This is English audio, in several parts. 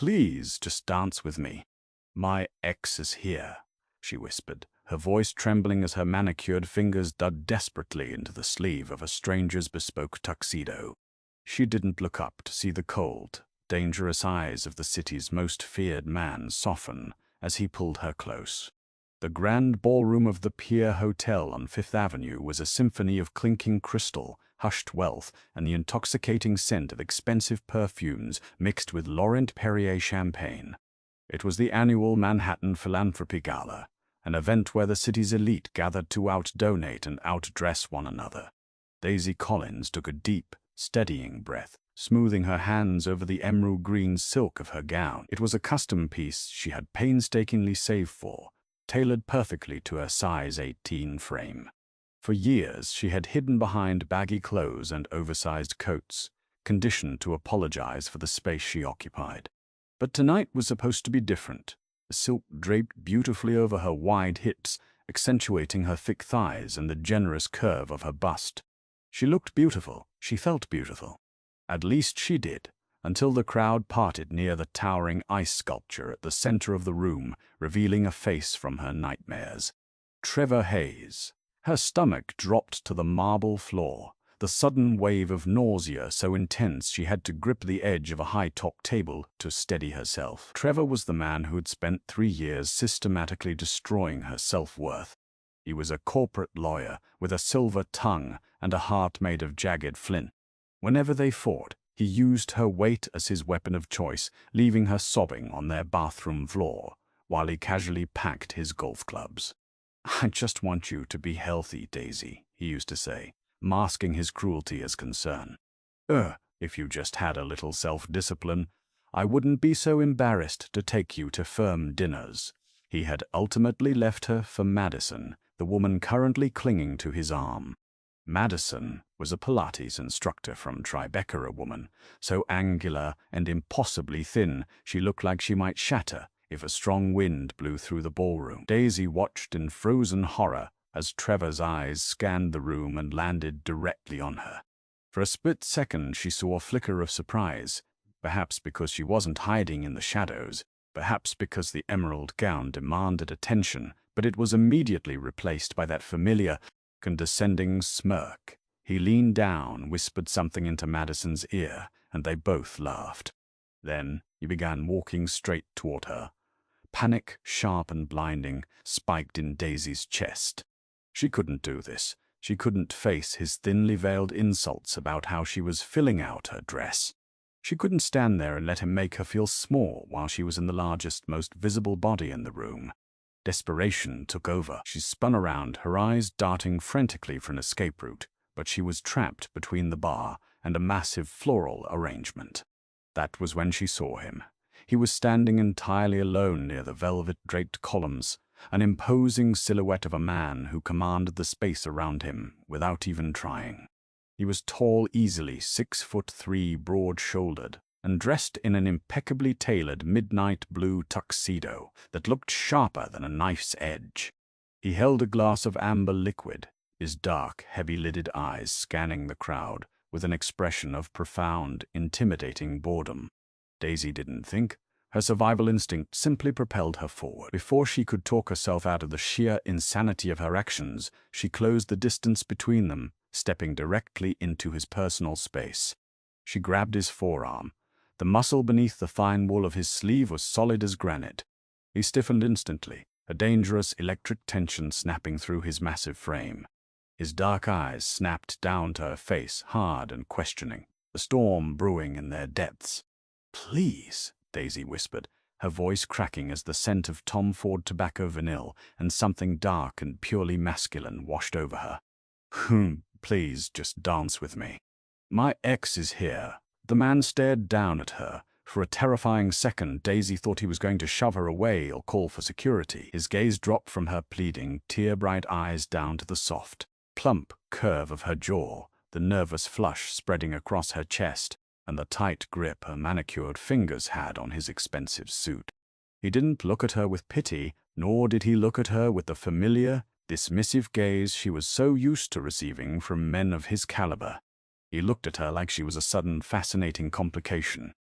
Please, just dance with me. My ex is here, she whispered, her voice trembling as her manicured fingers dug desperately into the sleeve of a stranger's bespoke tuxedo. She didn't look up to see the cold, dangerous eyes of the city's most feared man soften as he pulled her close. The grand ballroom of the Pier Hotel on Fifth Avenue was a symphony of clinking crystal, hushed wealth, and the intoxicating scent of expensive perfumes mixed with Laurent Perrier champagne. It was the annual Manhattan Philanthropy Gala, an event where the city's elite gathered to out-donate and outdress one another. Daisy Collins took a deep, steadying breath, smoothing her hands over the emerald green silk of her gown. It was a custom piece she had painstakingly saved for, tailored perfectly to her size 18 frame. For years, she had hidden behind baggy clothes and oversized coats, conditioned to apologize for the space she occupied. But tonight was supposed to be different. The silk draped beautifully over her wide hips, accentuating her thick thighs and the generous curve of her bust. She looked beautiful. She felt beautiful. At least she did, until the crowd parted near the towering ice sculpture at the center of the room, revealing a face from her nightmares. Trevor Hayes. Her stomach dropped to the marble floor, the sudden wave of nausea so intense she had to grip the edge of a high-top table to steady herself. Trevor was the man who had spent 3 years systematically destroying her self-worth. He was a corporate lawyer with a silver tongue and a heart made of jagged flint. Whenever they fought, he used her weight as his weapon of choice, leaving her sobbing on their bathroom floor, while he casually packed his golf clubs. "I just want you to be healthy, Daisy," he used to say, masking his cruelty as concern. If you just had a little self-discipline, I wouldn't be so embarrassed to take you to firm dinners." He had ultimately left her for Madison, the woman currently clinging to his arm. Madison was a Pilates instructor from Tribeca, a woman so angular and impossibly thin she looked like she might shatter if a strong wind blew through the ballroom. Daisy watched in frozen horror as Trevor's eyes scanned the room and landed directly on her. For a split second she saw a flicker of surprise, perhaps because she wasn't hiding in the shadows, perhaps because the emerald gown demanded attention, but it was immediately replaced by that familiar, condescending smirk. He leaned down, whispered something into Madison's ear, and they both laughed. Then he began walking straight toward her. Panic, sharp and blinding, spiked in Daisy's chest. She couldn't do this. She couldn't face his thinly veiled insults about how she was filling out her dress. She couldn't stand there and let him make her feel small while she was in the largest, most visible body in the room. Desperation took over. She spun around, her eyes darting frantically for an escape route, but she was trapped between the bar and a massive floral arrangement. That was when she saw him. He was standing entirely alone near the velvet-draped columns, an imposing silhouette of a man who commanded the space around him without even trying. He was tall, easily 6'3", broad-shouldered, and dressed in an impeccably tailored midnight blue tuxedo that looked sharper than a knife's edge. He held a glass of amber liquid, his dark, heavy-lidded eyes scanning the crowd with an expression of profound, intimidating boredom. Daisy didn't think. Her survival instinct simply propelled her forward. Before she could talk herself out of the sheer insanity of her actions, she closed the distance between them, stepping directly into his personal space. She grabbed his forearm. The muscle beneath the fine wool of his sleeve was solid as granite. He stiffened instantly, a dangerous electric tension snapping through his massive frame. His dark eyes snapped down to her face, hard and questioning, the storm brewing in their depths. "Please," Daisy whispered, her voice cracking as the scent of Tom Ford tobacco vanilla and something dark and purely masculine washed over her. Please just dance with me. My ex is here." The man stared down at her. For a terrifying second, Daisy thought he was going to shove her away or call for security. His gaze dropped from her pleading, tear-bright eyes down to the soft, plump curve of her jaw, the nervous flush spreading across her chest, and the tight grip her manicured fingers had on his expensive suit. He didn't look at her with pity, nor did he look at her with the familiar, dismissive gaze she was so used to receiving from men of his caliber. He looked at her like she was a sudden, fascinating complication.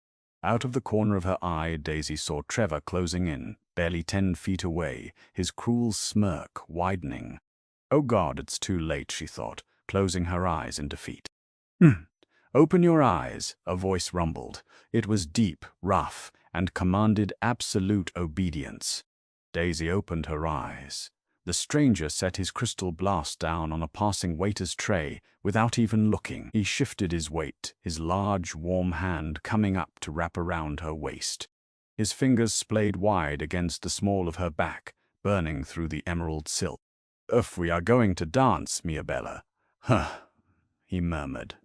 Out of the corner of her eye, Daisy saw Trevor closing in, barely 10 feet away, his cruel smirk widening. Oh God, it's too late, she thought, closing her eyes in defeat. Open your eyes, a voice rumbled. It was deep, rough, and commanded absolute obedience. Daisy opened her eyes. The stranger set his crystal blast down on a passing waiter's tray without even looking. He shifted his weight, his large, warm hand coming up to wrap around her waist. His fingers splayed wide against the small of her back, burning through the emerald silk. "If we are going to dance, Mia Bella." "Huh," he murmured,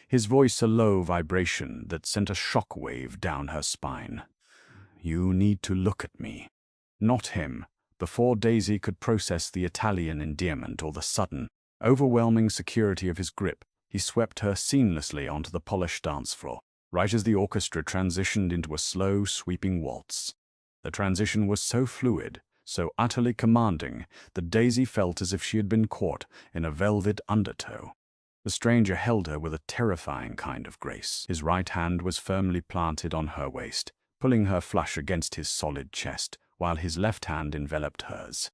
his voice a low vibration that sent a shock wave down her spine. "You need to look at me." Not him. Before Daisy could process the Italian endearment or the sudden, overwhelming security of his grip, he swept her seamlessly onto the polished dance floor, right as the orchestra transitioned into a slow, sweeping waltz. The transition was so fluid, so utterly commanding, that Daisy felt as if she had been caught in a velvet undertow. The stranger held her with a terrifying kind of grace. His right hand was firmly planted on her waist, pulling her flush against his solid chest, while his left hand enveloped hers.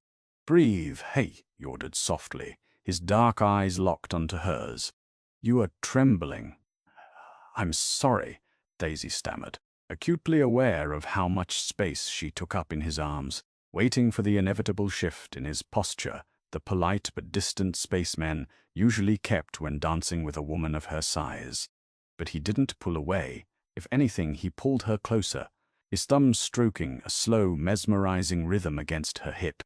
"Breathe, hey," he ordered softly, his dark eyes locked onto hers. "You are trembling." "I'm sorry," Daisy stammered, acutely aware of how much space she took up in his arms, waiting for the inevitable shift in his posture, the polite but distant spaceman usually kept when dancing with a woman of her size. But he didn't pull away. If anything, he pulled her closer, his thumbs stroking a slow, mesmerizing rhythm against her hip.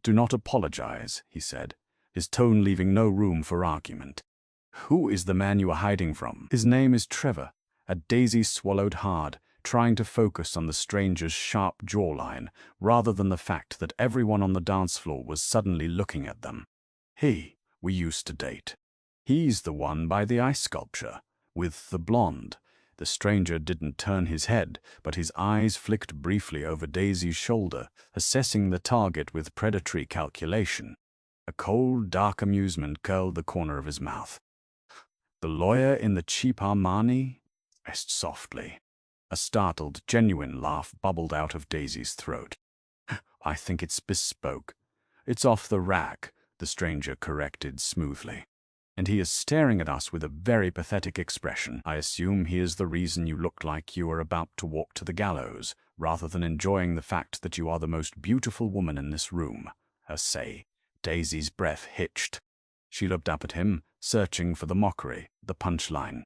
"Do not apologize," he said, his tone leaving no room for argument. "Who is the man you are hiding from?" "His name is Trevor." Daisy swallowed hard, trying to focus on the stranger's sharp jawline, rather than the fact that everyone on the dance floor was suddenly looking at them. We used to date. He's the one by the ice sculpture, with the blonde." The stranger didn't turn his head, but his eyes flicked briefly over Daisy's shoulder, assessing the target with predatory calculation. A cold, dark amusement curled the corner of his mouth. "The lawyer in the cheap Armani?" Asked softly. A startled, genuine laugh bubbled out of Daisy's throat. "I think it's bespoke." "It's off the rack," the stranger corrected smoothly. "And he is staring at us with a very pathetic expression. I assume he is the reason you look like you are about to walk to the gallows, rather than enjoying the fact that you are the most beautiful woman in this room." Say. Daisy's breath hitched. She looked up at him, searching for the mockery, the punchline.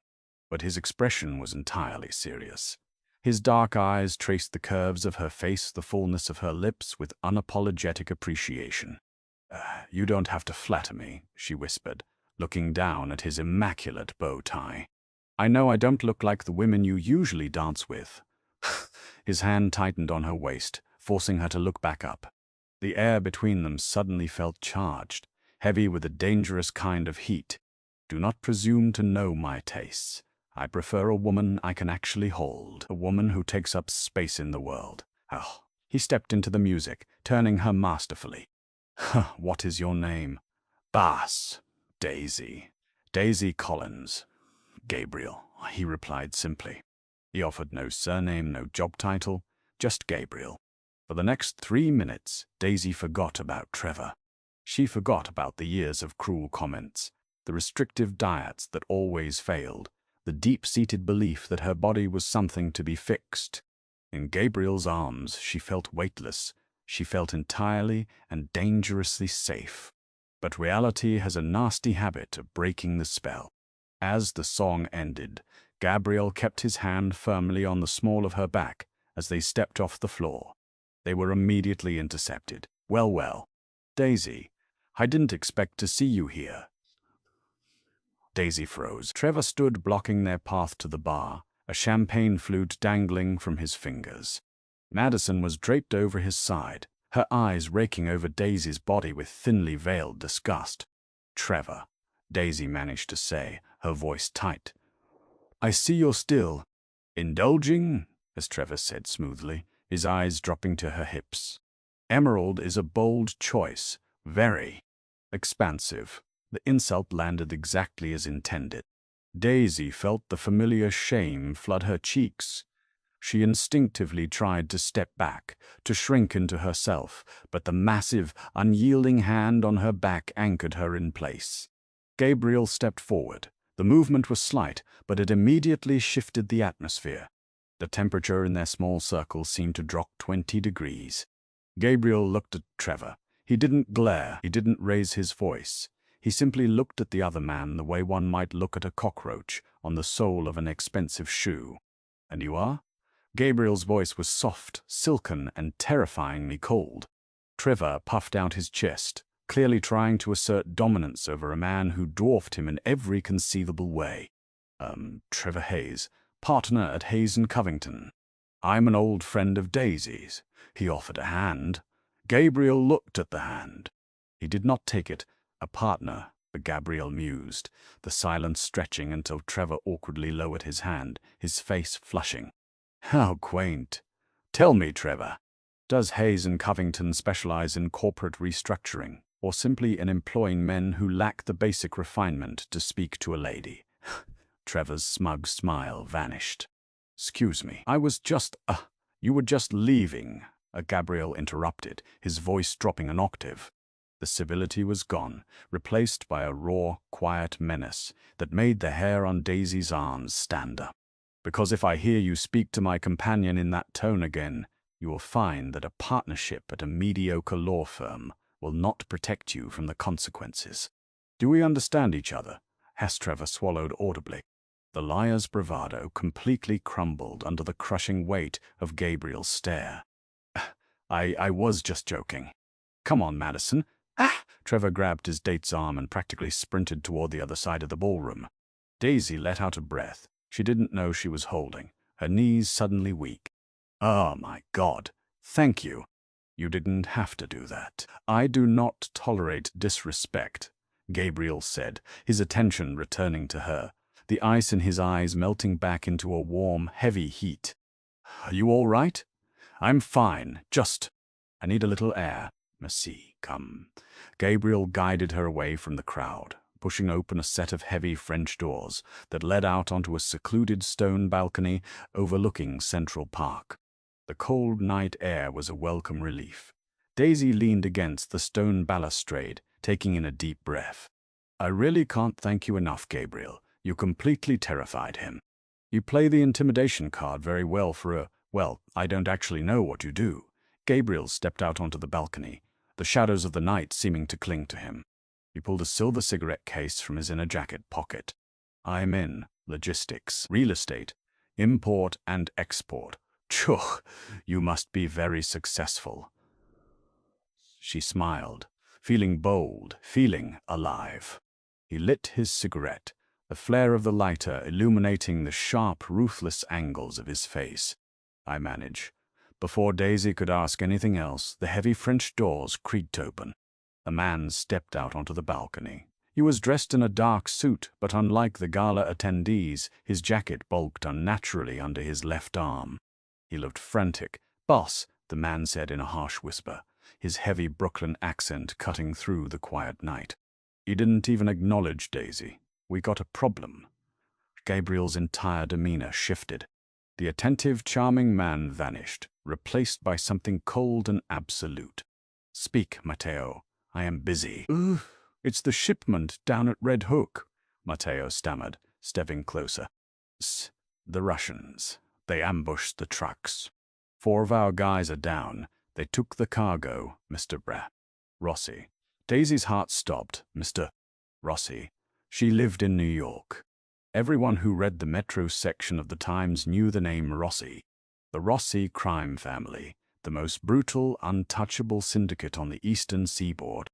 But his expression was entirely serious. His dark eyes traced the curves of her face, the fullness of her lips, with unapologetic appreciation. "You don't have to flatter me," she whispered, looking down at his immaculate bow tie. "I know I don't look like the women you usually dance with." His hand tightened on her waist, forcing her to look back up. The air between them suddenly felt charged, heavy with a dangerous kind of heat. "Do not presume to know my tastes. I prefer a woman I can actually hold, a woman who takes up space in the world." He stepped into the music, turning her masterfully. "What is your name?" "Boss. Daisy. Daisy Collins." "Gabriel," he replied simply. He offered no surname, no job title, just Gabriel. For the next 3 minutes, Daisy forgot about Trevor. She forgot about the years of cruel comments, the restrictive diets that always failed, the deep-seated belief that her body was something to be fixed. In Gabriel's arms, she felt weightless. She felt entirely and dangerously safe. But reality has a nasty habit of breaking the spell. As the song ended, Gabriel kept his hand firmly on the small of her back as they stepped off the floor. They were immediately intercepted. Well, Daisy, I didn't expect to see you here." Daisy froze. Trevor stood blocking their path to the bar, a champagne flute dangling from his fingers. Madison was draped over his side, her eyes raking over Daisy's body with thinly veiled disgust. "Trevor," Daisy managed to say, her voice tight. "I see you're still indulging," as Trevor said smoothly, his eyes dropping to her hips. "Emerald is a bold choice, very expansive." The insult landed exactly as intended. Daisy felt the familiar shame flood her cheeks. She instinctively tried to step back, to shrink into herself, but the massive, unyielding hand on her back anchored her in place. Gabriel stepped forward. The movement was slight, but it immediately shifted the atmosphere. The temperature in their small circle seemed to drop 20 degrees. Gabriel looked at Trevor. He didn't glare, he didn't raise his voice. He simply looked at the other man the way one might look at a cockroach on the sole of an expensive shoe. "And you are?" Gabriel's voice was soft, silken, and terrifyingly cold. Trevor puffed out his chest, clearly trying to assert dominance over a man who dwarfed him in every conceivable way. Trevor Hayes, partner at Hayes & Covington. I'm an old friend of Daisy's. He offered a hand. Gabriel looked at the hand. He did not take it. A partner, Gabriel mused, the silence stretching until Trevor awkwardly lowered his hand, his face flushing. How quaint. Tell me, Trevor, does Hayes & Covington specialize in corporate restructuring, or simply in employing men who lack the basic refinement to speak to a lady? Trevor's smug smile vanished. Excuse me, you were just leaving, Gabriel interrupted, his voice dropping an octave. The civility was gone, replaced by a raw, quiet menace that made the hair on Daisy's arms stand up. Because if I hear you speak to my companion in that tone again, you will find that a partnership at a mediocre law firm will not protect you from the consequences. Do we understand each other? Trevor swallowed audibly. The liar's bravado completely crumbled under the crushing weight of Gabriel's stare. I was just joking. Come on, Madison. Trevor grabbed his date's arm and practically sprinted toward the other side of the ballroom. Daisy let out a breath. She didn't know she was holding, her knees suddenly weak. Oh my God, thank you. You didn't have to do that. I do not tolerate disrespect, Gabriel said, his attention returning to her, the ice in his eyes melting back into a warm, heavy heat. Are you all right? I'm fine, I need a little air. Merci, come. Gabriel guided her away from the crowd, pushing open a set of heavy French doors that led out onto a secluded stone balcony overlooking Central Park. The cold night air was a welcome relief. Daisy leaned against the stone balustrade, taking in a deep breath. I really can't thank you enough, Gabriel. You completely terrified him. You play the intimidation card very well I don't actually know what you do. Gabriel stepped out onto the balcony, the shadows of the night seeming to cling to him. He pulled a silver cigarette case from his inner jacket pocket. I'm in logistics, real estate, import and export. Phew, you must be very successful. She smiled, feeling bold, feeling alive. He lit his cigarette, the flare of the lighter illuminating the sharp, ruthless angles of his face. I manage. Before Daisy could ask anything else, the heavy French doors creaked open. A man stepped out onto the balcony. He was dressed in a dark suit, but unlike the gala attendees, his jacket bulked unnaturally under his left arm. He looked frantic. Boss, the man said in a harsh whisper, his heavy Brooklyn accent cutting through the quiet night. He didn't even acknowledge Daisy. We got a problem. Gabriel's entire demeanor shifted. The attentive, charming man vanished, replaced by something cold and absolute. Speak, Matteo. I am busy. It's the shipment down at Red Hook, Matteo stammered, stepping closer. The Russians. They ambushed the trucks. 4 of our guys are down. They took the cargo, Mr. Rossi. Daisy's heart stopped. Mr. Rossi. She lived in New York. Everyone who read the Metro section of the Times knew the name Rossi. The Rossi crime family, the most brutal, untouchable syndicate on the eastern seaboard.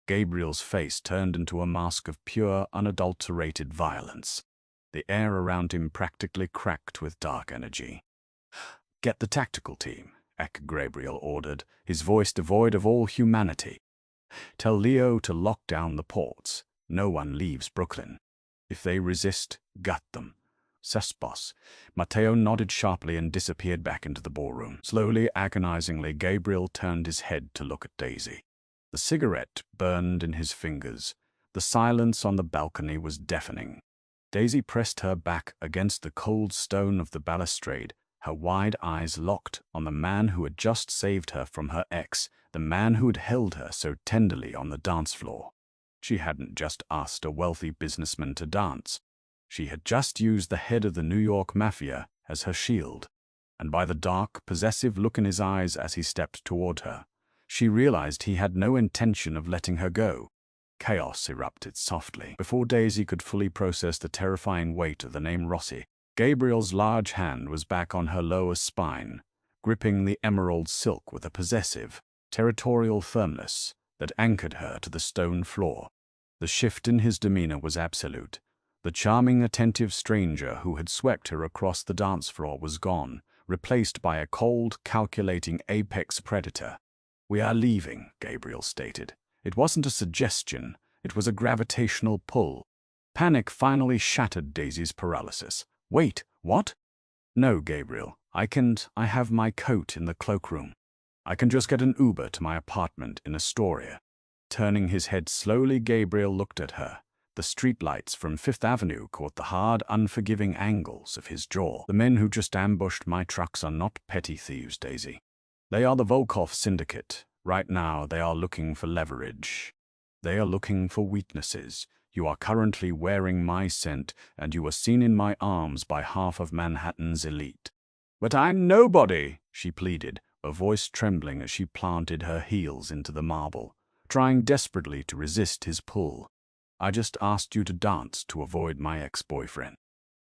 Gabriel's face turned into a mask of pure, unadulterated violence. The air around him practically cracked with dark energy. Get the tactical team, Gabriel ordered, his voice devoid of all humanity. Tell Leo to lock down the ports. No one leaves Brooklyn. If they resist, gut them. Boss. Matteo nodded sharply and disappeared back into the ballroom. Slowly, agonizingly, Gabriel turned his head to look at Daisy. The cigarette burned in his fingers. The silence on the balcony was deafening. Daisy pressed her back against the cold stone of the balustrade, her wide eyes locked on the man who had just saved her from her ex, the man who had held her so tenderly on the dance floor. She hadn't just asked a wealthy businessman to dance. She had just used the head of the New York Mafia as her shield. And by the dark, possessive look in his eyes as he stepped toward her, she realized he had no intention of letting her go. Chaos erupted softly. Before Daisy could fully process the terrifying weight of the name Rossi, Gabriel's large hand was back on her lower spine, gripping the emerald silk with a possessive, territorial firmness that anchored her to the stone floor. The shift in his demeanor was absolute. The charming, attentive stranger who had swept her across the dance floor was gone, replaced by a cold, calculating apex predator. "We are leaving," Gabriel stated. It wasn't a suggestion, it was a gravitational pull. Panic finally shattered Daisy's paralysis. "Wait, what?" "No, Gabriel, I have my coat in the cloakroom. I can just get an Uber to my apartment in Astoria." Turning his head slowly, Gabriel looked at her. The streetlights from Fifth Avenue caught the hard, unforgiving angles of his jaw. "The men who just ambushed my trucks are not petty thieves, Daisy. They are the Volkov Syndicate. Right now, they are looking for leverage. They are looking for weaknesses. You are currently wearing my scent, and you were seen in my arms by half of Manhattan's elite." "But I'm nobody," she pleaded, her voice trembling as she planted her heels into the marble, trying desperately to resist his pull. "I just asked you to dance to avoid my ex-boyfriend.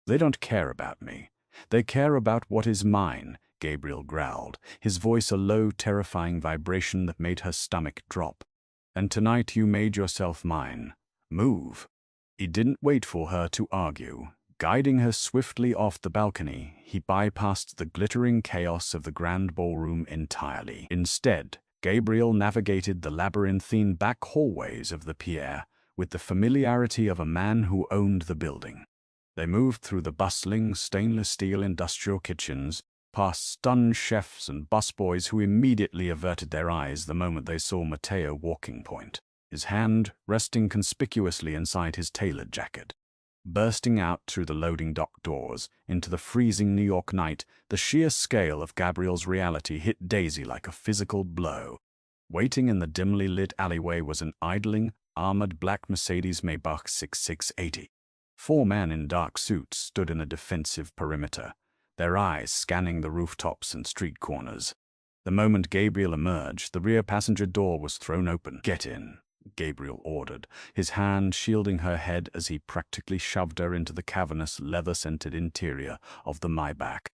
They don't care about me. They care about what is mine," Gabriel growled, his voice a low, terrifying vibration that made her stomach drop. "And tonight you made yourself mine. Move." He didn't wait for her to argue. Guiding her swiftly off the balcony, he bypassed the glittering chaos of the grand ballroom entirely. Instead, Gabriel navigated the labyrinthine back hallways of the pier with the familiarity of a man who owned the building. They moved through the bustling stainless steel industrial kitchens, past stunned chefs and busboys who immediately averted their eyes the moment they saw Matteo walking point, his hand resting conspicuously inside his tailored jacket. Bursting out through the loading dock doors into the freezing New York night, the sheer scale of Gabriel's reality hit Daisy like a physical blow. Waiting in the dimly lit alleyway was an idling, armored black Mercedes-Maybach 6680. 4 men in dark suits stood in a defensive perimeter, their eyes scanning the rooftops and street corners. The moment Gabriel emerged, the rear passenger door was thrown open. "Get in," Gabriel ordered, his hand shielding her head as he practically shoved her into the cavernous, leather-scented interior of the Maybach.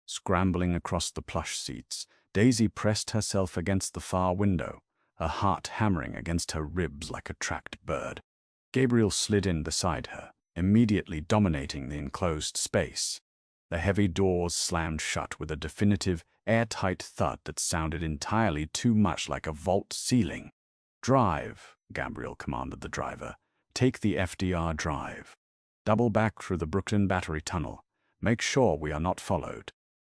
Scrambling across the plush seats, Daisy pressed herself against the far window, her heart hammering against her ribs like a trapped bird. Gabriel slid in beside her, immediately dominating the enclosed space. The heavy doors slammed shut with a definitive, airtight thud that sounded entirely too much like a vault ceiling. "Drive," Gabriel commanded the driver. "Take the FDR drive. Double back through the Brooklyn Battery Tunnel. Make sure we are not followed."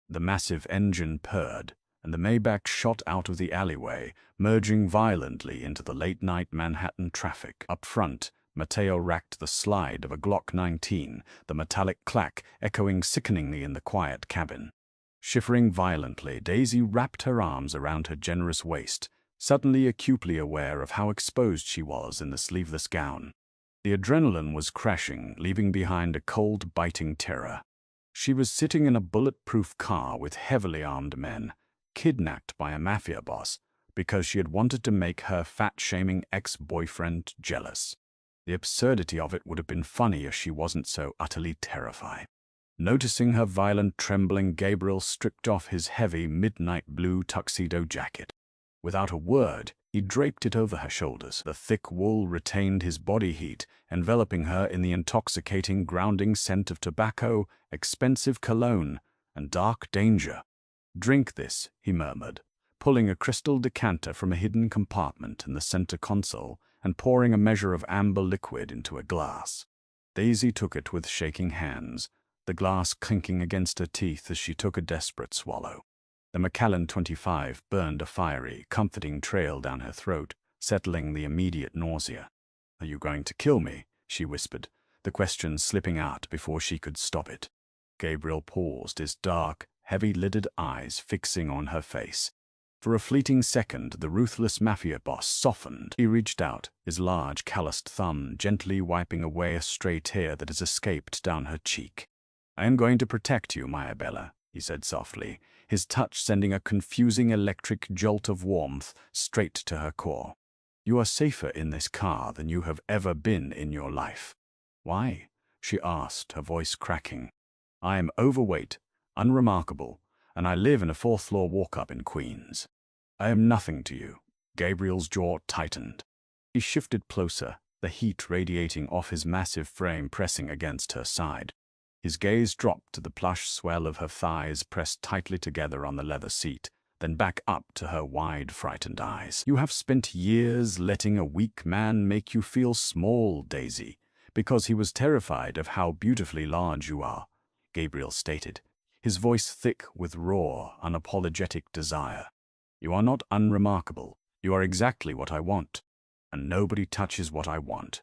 The massive engine purred, and the Maybach shot out of the alleyway, merging violently into the late-night Manhattan traffic. Up front, Matteo racked the slide of a Glock 19, the metallic clack echoing sickeningly in the quiet cabin. Shivering violently, Daisy wrapped her arms around her generous waist, suddenly acutely aware of how exposed she was in the sleeveless gown. The adrenaline was crashing, leaving behind a cold, biting terror. She was sitting in a bulletproof car with heavily armed men, kidnapped by a mafia boss because she had wanted to make her fat-shaming ex-boyfriend jealous. The absurdity of it would have been funny if she wasn't so utterly terrified. Noticing her violent trembling, Gabriel stripped off his heavy midnight blue tuxedo jacket. Without a word, he draped it over her shoulders. The thick wool retained his body heat, enveloping her in the intoxicating, grounding scent of tobacco, expensive cologne, and dark danger. "Drink this," he murmured, pulling a crystal decanter from a hidden compartment in the center console and pouring a measure of amber liquid into a glass. Daisy took it with shaking hands, the glass clinking against her teeth as she took a desperate swallow. The Macallan 25 burned a fiery, comforting trail down her throat, settling the immediate nausea. "Are you going to kill me?" she whispered, the question slipping out before she could stop it. Gabriel paused, his dark, heavy-lidded eyes fixing on her face. For a fleeting second, the ruthless Mafia Boss softened. He reached out, his large, calloused thumb gently wiping away a stray tear that had escaped down her cheek. "I am going to protect you, Maya Bella," he said softly, his touch sending a confusing electric jolt of warmth straight to her core. "You are safer in this car than you have ever been in your life." "Why?" she asked, her voice cracking. "I am overweight, unremarkable, and I live in a fourth-floor walk-up in Queens. I am nothing to you." Gabriel's jaw tightened. He shifted closer, the heat radiating off his massive frame pressing against her side. His gaze dropped to the plush swell of her thighs pressed tightly together on the leather seat, then back up to her wide, frightened eyes. "You have spent years letting a weak man make you feel small, Daisy, because he was terrified of how beautifully large you are," Gabriel stated, his voice thick with raw, unapologetic desire. "You are not unremarkable. You are exactly what I want. And nobody touches what I want."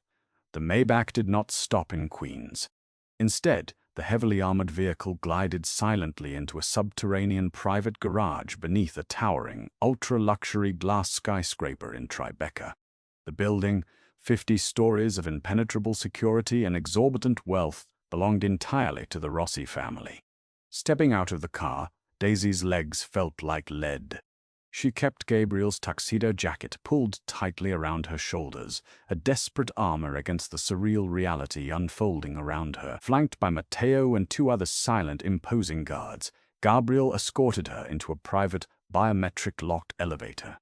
The Maybach did not stop in Queens. Instead, the heavily armored vehicle glided silently into a subterranean private garage beneath a towering, ultra-luxury glass skyscraper in Tribeca. The building, 50 stories of impenetrable security and exorbitant wealth, belonged entirely to the Rossi family. Stepping out of the car, Daisy's legs felt like lead. She kept Gabriel's tuxedo jacket pulled tightly around her shoulders, a desperate armor against the surreal reality unfolding around her. Flanked by Matteo and 2 other silent, imposing guards, Gabriel escorted her into a private, biometric-locked elevator.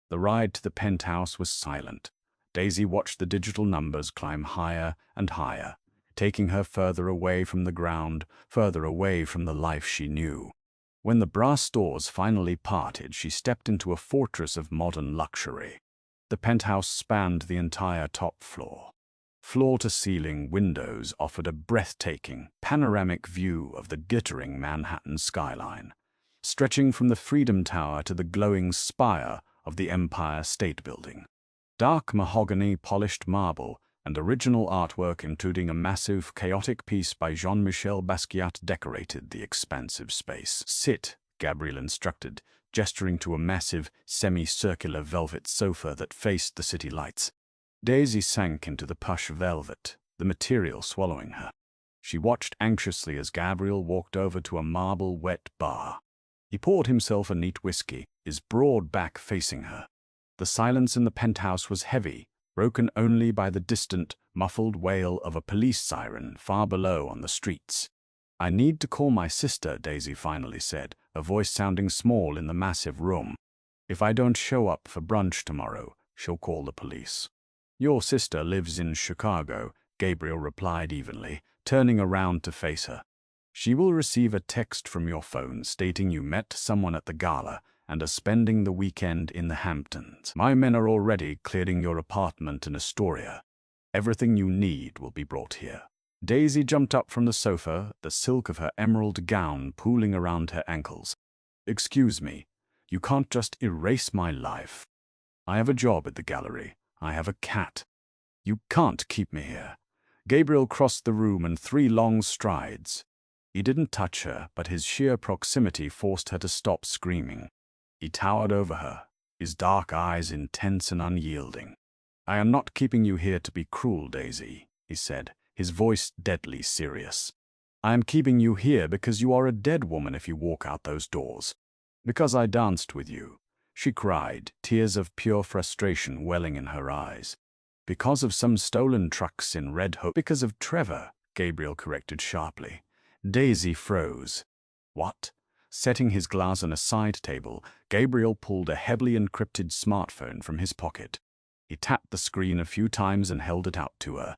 The ride to the penthouse was silent. Daisy watched the digital numbers climb higher and higher, taking her further away from the ground, further away from the life she knew. When the brass doors finally parted, she stepped into a fortress of modern luxury. The penthouse spanned the entire top floor. Floor-to-ceiling windows offered a breathtaking, panoramic view of the glittering Manhattan skyline, stretching from the Freedom Tower to the glowing spire of the Empire State Building. Dark mahogany, polished marble, and original artwork including a massive, chaotic piece by Jean-Michel Basquiat decorated the expansive space. "Sit," Gabriel instructed, gesturing to a massive, semi-circular velvet sofa that faced the city lights. Daisy sank into the plush velvet, the material swallowing her. She watched anxiously as Gabriel walked over to a marble-wet bar. He poured himself a neat whiskey, his broad back facing her. The silence in the penthouse was heavy, broken only by the distant, muffled wail of a police siren far below on the streets. "I need to call my sister," Daisy finally said, her voice sounding small in the massive room. "If I don't show up for brunch tomorrow, she'll call the police." "Your sister lives in Chicago," Gabriel replied evenly, turning around to face her. "She will receive a text from your phone stating you met someone at the gala and are spending the weekend in the Hamptons. My men are already clearing your apartment in Astoria. Everything you need will be brought here." Daisy jumped up from the sofa, the silk of her emerald gown pooling around her ankles. "Excuse me, you can't just erase my life. I have a job at the gallery. I have a cat. You can't keep me here." Gabriel crossed the room in 3 long strides. He didn't touch her, but his sheer proximity forced her to stop screaming. He towered over her, his dark eyes intense and unyielding. "I am not keeping you here to be cruel, Daisy," he said, his voice deadly serious. "I am keeping you here because you are a dead woman if you walk out those doors. Because I danced with you," she cried, tears of pure frustration welling in her eyes. "Because of some stolen trucks in Red Hook." "Because of Trevor," Gabriel corrected sharply. Daisy froze. "What?" Setting his glass on a side table, Gabriel pulled a heavily encrypted smartphone from his pocket. He tapped the screen a few times and held it out to her.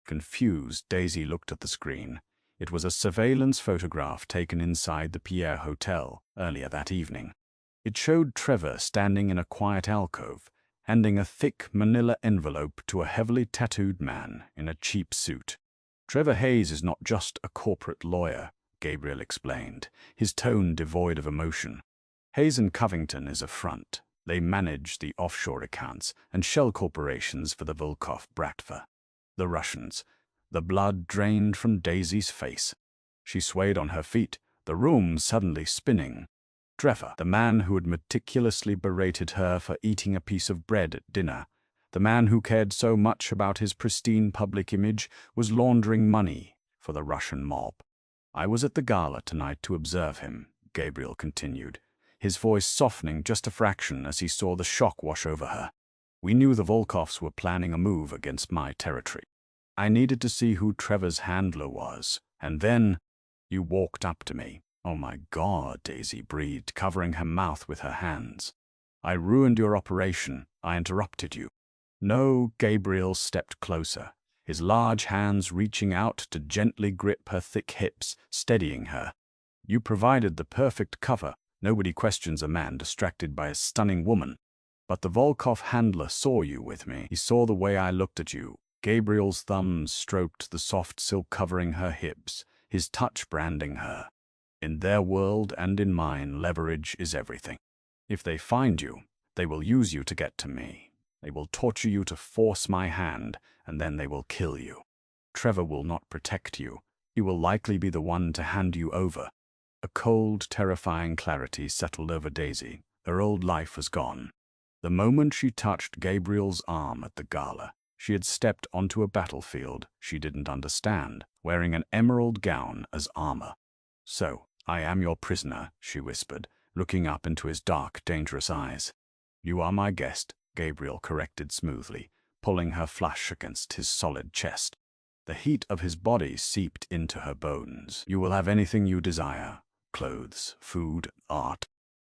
Confused, Daisy looked at the screen. It was a surveillance photograph taken inside the Pierre Hotel earlier that evening. It showed Trevor standing in a quiet alcove, handing a thick manila envelope to a heavily tattooed man in a cheap suit. "Trevor Hayes is not just a corporate lawyer," Gabriel explained, his tone devoid of emotion. "Hayes and Covington is a front. They manage the offshore accounts and shell corporations for the Volkov Bratva. The Russians." The blood drained from Daisy's face. She swayed on her feet, the room suddenly spinning. Trevor, the man who had meticulously berated her for eating a piece of bread at dinner, the man who cared so much about his pristine public image, was laundering money for the Russian mob. I was at the gala tonight to observe him, Gabriel continued, his voice softening just a fraction as he saw the shock wash over her. We knew the Volkovs were planning a move against my territory. I needed to see who Trevor's handler was, and then you walked up to me. Oh my God, Daisy breathed, covering her mouth with her hands. I ruined your operation. I interrupted you. No, Gabriel stepped closer, his large hands reaching out to gently grip her thick hips, steadying her. You provided the perfect cover. Nobody questions a man distracted by a stunning woman. But the Volkov handler saw you with me. He saw the way I looked at you. Gabriel's thumbs stroked the soft silk covering her hips, his touch branding her. In their world and in mine, leverage is everything. If they find you, they will use you to get to me. They will torture you to force my hand, and then they will kill you. Trevor will not protect you. He will likely be the one to hand you over. A cold, terrifying clarity settled over Daisy. Her old life was gone. The moment she touched Gabriel's arm at the gala, she had stepped onto a battlefield she didn't understand, wearing an emerald gown as armor. So, I am your prisoner, she whispered, looking up into his dark, dangerous eyes. You are my guest, Gabriel corrected smoothly, pulling her flush against his solid chest. The heat of his body seeped into her bones. You will have anything you desire: clothes, food, art.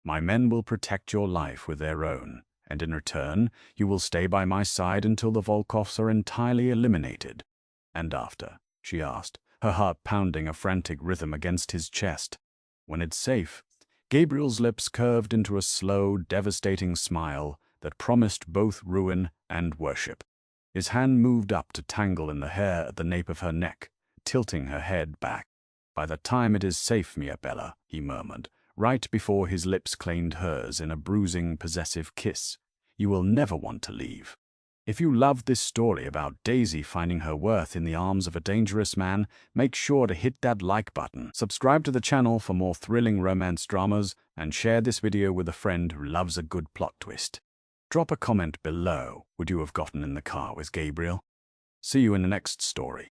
My men will protect your life with their own, and in return, you will stay by my side until the Volkovs are entirely eliminated. And after? She asked, her heart pounding a frantic rhythm against his chest. When it's safe. Gabriel's lips curved into a slow, devastating smile that promised both ruin and worship. His hand moved up to tangle in the hair at the nape of her neck, tilting her head back. By the time it is safe, Mia Bella, he murmured, right before his lips claimed hers in a bruising, possessive kiss. You will never want to leave. If you loved this story about Daisy finding her worth in the arms of a dangerous man, make sure to hit that like button, subscribe to the channel for more thrilling romance dramas, and share this video with a friend who loves a good plot twist. Drop a comment below. Would you have gotten in the car with Gabriel? See you in the next story.